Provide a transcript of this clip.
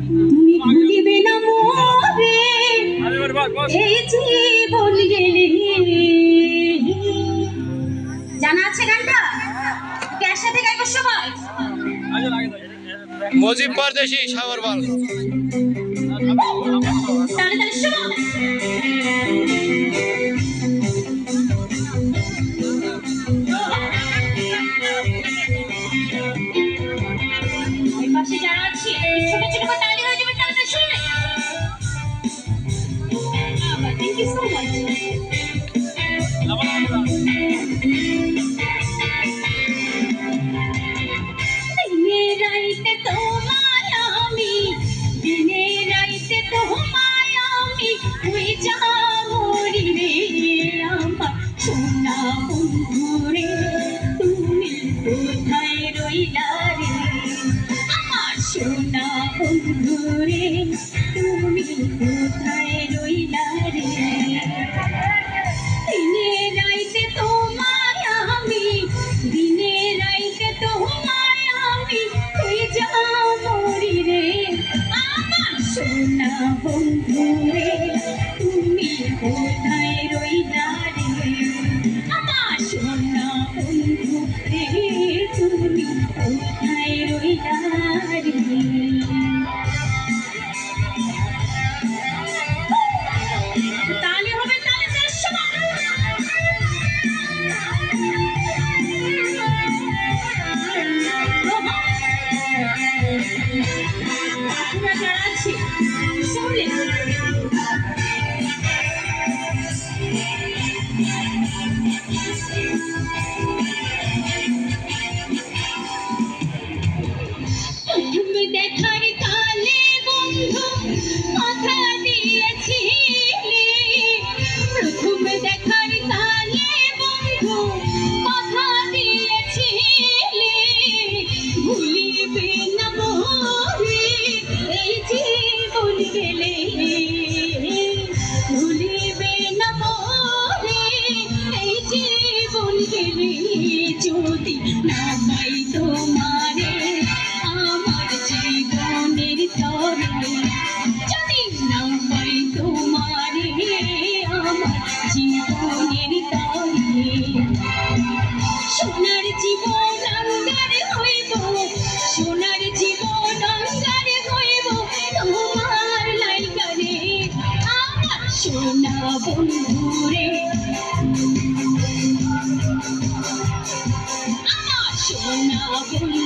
তুমি ভুলিবে না মোরে এই জীবন গেলে। জানা আছে গানটা? কার সাথে গাইবো সবাই? মজিব পরদেশি সাগরবাল। তাহলে তাহলে শোনো। ওই পাশে যারা আছে ছোট ছোট করে তালি হয়ে যাবে, তাহলে শুনলে। Thank you so much. দিনে রাইতে তোমায় আমি, দিনে রাইতে তোমায় আমি, তুই যা মরি রে আমার সোনা বন্ধু রে, তুমি কোথায় রইলা রে আমার সোনা বন্ধু রে, তুমি কোথায় রইলা রে। দিনে রাইতে তোমায় আমি, দিনে রাইতে তোমায় আমি, তুই যা মরি রে আমার সোনা বন্ধু রে, তুমি কোথায় রইলা রে আমার সোনা বন্ধু রে, তুমি কোথায় রইলা রে। তালে হবে, তালে তালে সবাই। আপনারা যারা আছে শুনলেন। তুমি দেখার কালে বন্ধু কথা দিয়েছিলে, প্রথম দেখার কালে বন্ধু কথা দিয়েছিলে, ভুলিবে না মোরে এই জীবন গেলে, ভুলিবে না মোরে এই জীবন গেলে, যদি না পাই তোমারে আমার জীবনের তরে, যদি না পাই তোমারে আমার জীবনের তরে, সোনার জীবন অঙ্গারে হইব, সোনার জীবন অঙ্গারে হইব তোমার লাইগারে আমার সোনা বন্ধু রে, আমার সোনা বন্ধু